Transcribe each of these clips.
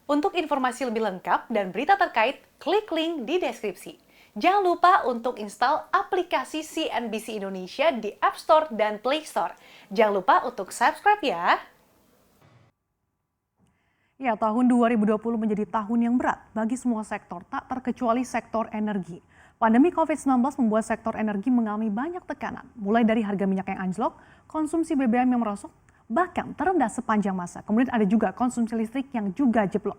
Untuk informasi lebih lengkap dan berita terkait, klik link di deskripsi. Jangan lupa untuk install aplikasi CNBC Indonesia di App Store dan Play Store. Jangan lupa untuk subscribe ya. Ya, tahun 2020 menjadi tahun yang berat bagi semua sektor, tak terkecuali sektor energi. Pandemi COVID-19 membuat sektor energi mengalami banyak tekanan, mulai dari harga minyak yang anjlok, konsumsi BBM yang merosot, bahkan terendah sepanjang masa. Kemudian ada juga konsumsi listrik yang juga jeblok.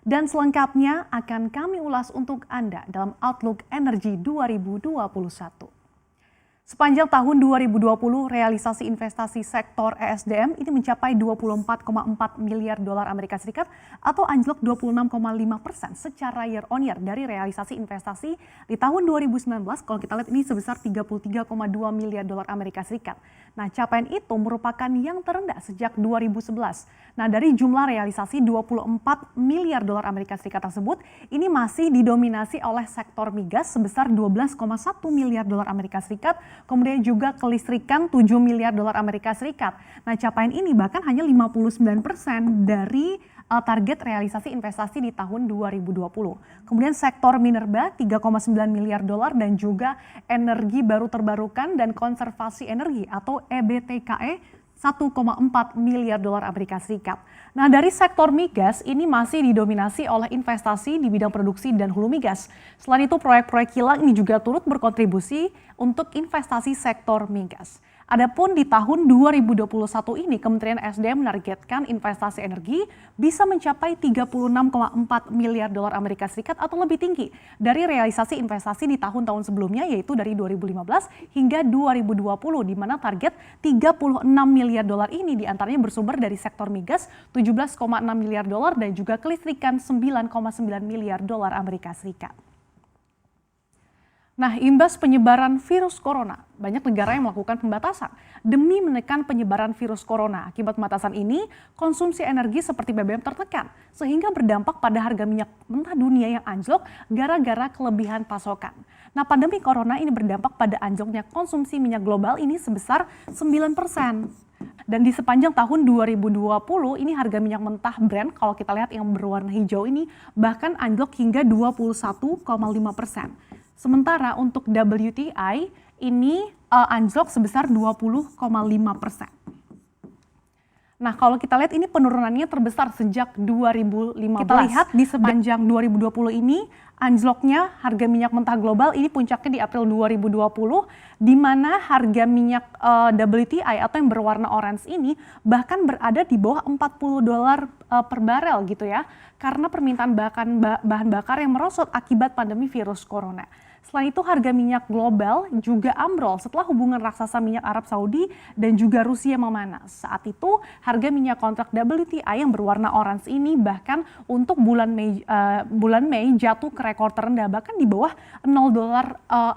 Dan selengkapnya akan kami ulas untuk Anda dalam Outlook Energi 2021. Sepanjang tahun 2020, realisasi investasi sektor ESDM ini mencapai 24,4 miliar dolar Amerika Serikat atau anjlok 26,5% secara year on year dari realisasi investasi di tahun 2019. Kalau kita lihat ini sebesar 33,2 miliar dolar Amerika Serikat. Nah, capaian itu merupakan yang terendah sejak 2011. Nah, dari jumlah realisasi 24 miliar dolar Amerika Serikat tersebut, ini masih didominasi oleh sektor migas sebesar 12,1 miliar dolar Amerika Serikat, kemudian juga kelistrikan 7 miliar dolar Amerika Serikat. Nah, capaian ini bahkan hanya 59% dari target realisasi investasi di tahun 2020. Kemudian sektor minerba 3,9 miliar dolar dan juga energi baru terbarukan dan konservasi energi atau EBTKE 1,4 miliar dolar Amerika Serikat. Nah, dari sektor migas ini masih didominasi oleh investasi di bidang produksi dan hulu migas. Selain itu, proyek-proyek kilang ini juga turut berkontribusi untuk investasi sektor migas. Adapun di tahun 2021 ini, Kementerian SDM menargetkan investasi energi bisa mencapai 36,4 miliar dolar Amerika Serikat atau lebih tinggi dari realisasi investasi di tahun-tahun sebelumnya, yaitu dari 2015 hingga 2020, di mana target 36 miliar dolar ini diantaranya bersumber dari sektor migas 17,6 miliar dolar dan juga kelistrikan 9,9 miliar dolar Amerika Serikat. Nah, imbas penyebaran virus corona, banyak negara yang melakukan pembatasan demi menekan penyebaran virus corona. Akibat pembatasan ini, konsumsi energi seperti BBM tertekan, sehingga berdampak pada harga minyak mentah dunia yang anjlok gara-gara kelebihan pasokan. Nah, pandemi corona ini berdampak pada anjloknya konsumsi minyak global ini sebesar 9%. Dan di sepanjang tahun 2020 ini harga minyak mentah Brent, kalau kita lihat yang berwarna hijau ini, bahkan anjlok hingga 21,5%. Sementara untuk WTI ini anjlok sebesar 20,5%. Nah, kalau kita lihat ini penurunannya terbesar sejak 2015. Kita lihat di sepanjang 2020 ini anjloknya harga minyak mentah global ini puncaknya di April 2020, di mana harga minyak WTI atau yang berwarna orange ini bahkan berada di bawah $40 per barel gitu ya, karena permintaan bahan bakar yang merosot akibat pandemi virus corona. Selain itu, harga minyak global juga ambrol setelah hubungan raksasa minyak Arab Saudi dan juga Rusia memanas. Saat itu, harga minyak kontrak WTI yang berwarna orange ini bahkan untuk bulan Mei jatuh ke rekor terendah, bahkan di bawah $0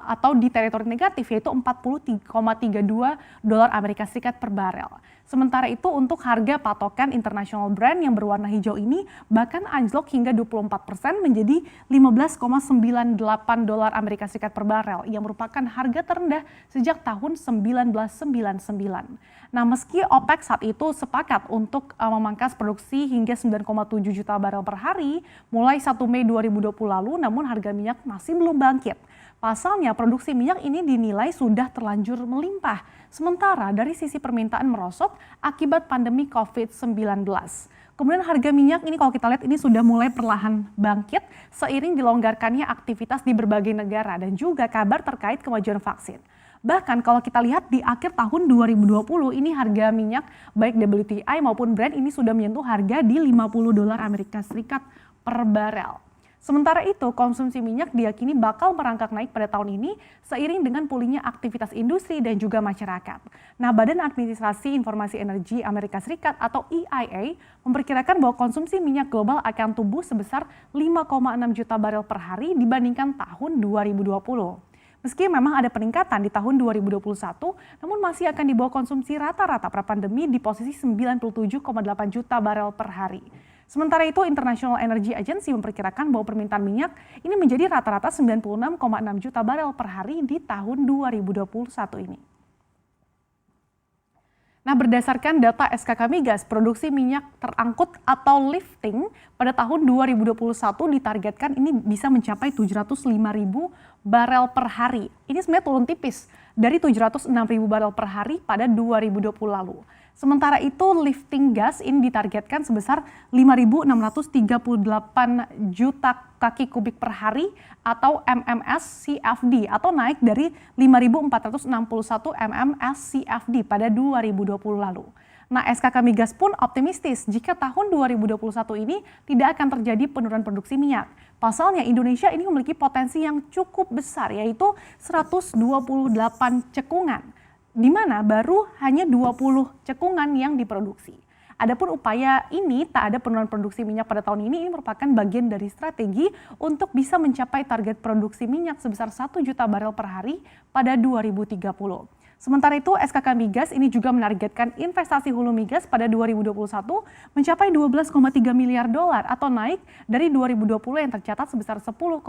atau di teritori negatif, yaitu 40,32 dolar Amerika Serikat per barel. Sementara itu untuk harga patokan international Brent yang berwarna hijau ini bahkan anjlok hingga 24% menjadi 15,98 dolar Amerika Serikat per barel yang merupakan harga terendah sejak tahun 1999. Nah, meski OPEC saat itu sepakat untuk memangkas produksi hingga 9,7 juta barel per hari mulai 1 Mei 2020 lalu, namun harga minyak masih belum bangkit. Pasalnya, produksi minyak ini dinilai sudah terlanjur melimpah, sementara dari sisi permintaan merosot akibat pandemi COVID-19. Kemudian harga minyak ini kalau kita lihat ini sudah mulai perlahan bangkit seiring dilonggarkannya aktivitas di berbagai negara dan juga kabar terkait kemajuan vaksin. Bahkan kalau kita lihat di akhir tahun 2020 ini harga minyak baik WTI maupun Brent ini sudah menyentuh harga di $50 Amerika Serikat per barel. Sementara itu, konsumsi minyak diyakini bakal merangkak naik pada tahun ini seiring dengan pulihnya aktivitas industri dan juga masyarakat. Nah, Badan Administrasi Informasi Energi Amerika Serikat atau EIA memperkirakan bahwa konsumsi minyak global akan tumbuh sebesar 5,6 juta barel per hari dibandingkan tahun 2020. Meski memang ada peningkatan di tahun 2021, namun masih akan di bawah konsumsi rata-rata pra-pandemi di posisi 97,8 juta barel per hari. Sementara itu, International Energy Agency memperkirakan bahwa permintaan minyak ini menjadi rata-rata 96,6 juta barel per hari di tahun 2021 ini. Nah, berdasarkan data SKK Migas, produksi minyak terangkut atau lifting pada tahun 2021 ditargetkan ini bisa mencapai 705.000 barel per hari. Ini sebenarnya turun tipis dari 706.000 barel per hari pada 2020 lalu. Sementara itu, lifting gas ini ditargetkan sebesar 5.638 juta kaki kubik per hari atau MMS CFD atau naik dari 5.461 MMS CFD pada 2020 lalu. Nah, SKK Migas pun optimistis jika tahun 2021 ini tidak akan terjadi penurunan produksi minyak. Pasalnya Indonesia ini memiliki potensi yang cukup besar yaitu 128 cekungan, di mana baru hanya 20 cekungan yang diproduksi. Adapun upaya ini tak ada penurunan produksi minyak pada tahun ini merupakan bagian dari strategi untuk bisa mencapai target produksi minyak sebesar 1 juta barel per hari pada 2030. Sementara itu, SKK Migas ini juga menargetkan investasi hulu migas pada 2021 mencapai 12,3 miliar dolar atau naik dari 2020 yang tercatat sebesar 10,21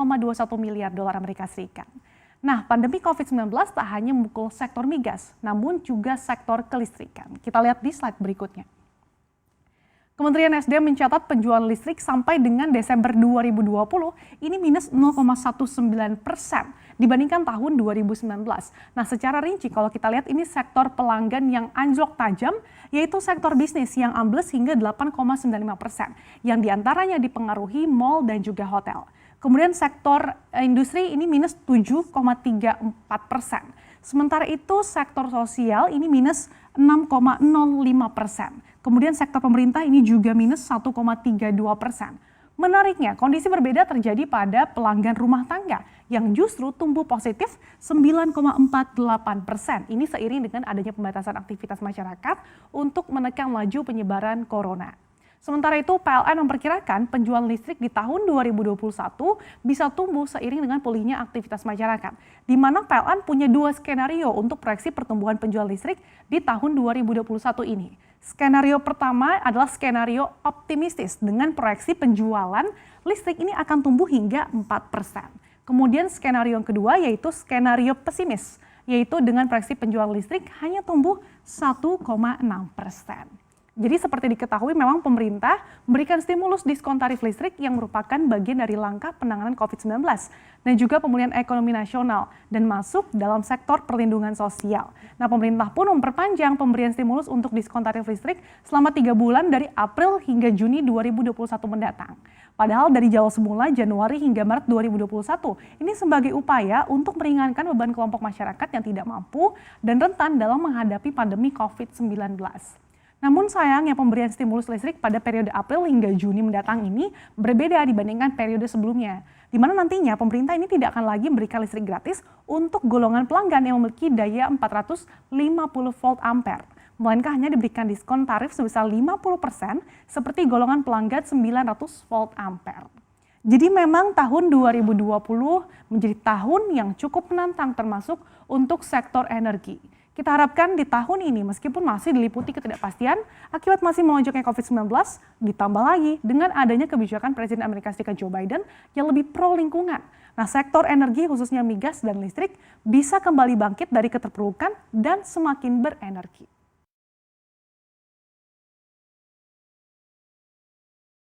miliar dolar Amerika Serikat. Nah, pandemi COVID-19 tak hanya memukul sektor migas, namun juga sektor kelistrikan. Kita lihat di slide berikutnya. Kementerian SDM mencatat penjualan listrik sampai dengan Desember 2020 ini minus 0,19% dibandingkan tahun 2019. Nah, secara rinci kalau kita lihat ini sektor pelanggan yang anjlok tajam, yaitu sektor bisnis yang ambles hingga 8,95%, yang diantaranya dipengaruhi mal dan juga hotel. Kemudian sektor industri ini minus 7,34%. Sementara itu sektor sosial ini minus 6,05%. Kemudian sektor pemerintah ini juga minus 1,32%. Menariknya, kondisi berbeda terjadi pada pelanggan rumah tangga yang justru tumbuh positif 9,48%. Ini seiring dengan adanya pembatasan aktivitas masyarakat untuk menekan laju penyebaran corona. Sementara itu, PLN memperkirakan penjualan listrik di tahun 2021 bisa tumbuh seiring dengan pulihnya aktivitas masyarakat, di mana PLN punya dua skenario untuk proyeksi pertumbuhan penjualan listrik di tahun 2021 ini. Skenario pertama adalah skenario optimistis dengan proyeksi penjualan listrik ini akan tumbuh hingga 4%. Kemudian skenario yang kedua yaitu skenario pesimis, yaitu dengan proyeksi penjualan listrik hanya tumbuh 1,6%. Jadi seperti diketahui memang pemerintah memberikan stimulus diskon tarif listrik yang merupakan bagian dari langkah penanganan COVID-19 dan juga pemulihan ekonomi nasional dan masuk dalam sektor perlindungan sosial. Nah, pemerintah pun memperpanjang pemberian stimulus untuk diskon tarif listrik selama 3 bulan dari April hingga Juni 2021 mendatang. Padahal dari jauh semula Januari hingga Maret 2021 ini sebagai upaya untuk meringankan beban kelompok masyarakat yang tidak mampu dan rentan dalam menghadapi pandemi COVID-19. Namun sayangnya pemberian stimulus listrik pada periode April hingga Juni mendatang ini berbeda dibandingkan periode sebelumnya, di mana nantinya pemerintah ini tidak akan lagi memberikan listrik gratis untuk golongan pelanggan yang memiliki daya 450 volt ampere, melainkan hanya diberikan diskon tarif sebesar 50% seperti golongan pelanggan 900 volt ampere. Jadi memang tahun 2020 menjadi tahun yang cukup menantang termasuk untuk sektor energi. Kita harapkan di tahun ini meskipun masih diliputi ketidakpastian akibat masih melonjaknya COVID-19, ditambah lagi dengan adanya kebijakan Presiden Amerika Serikat Joe Biden yang lebih pro lingkungan. Nah, sektor energi khususnya migas dan listrik bisa kembali bangkit dari keterpurukan dan semakin berenergi.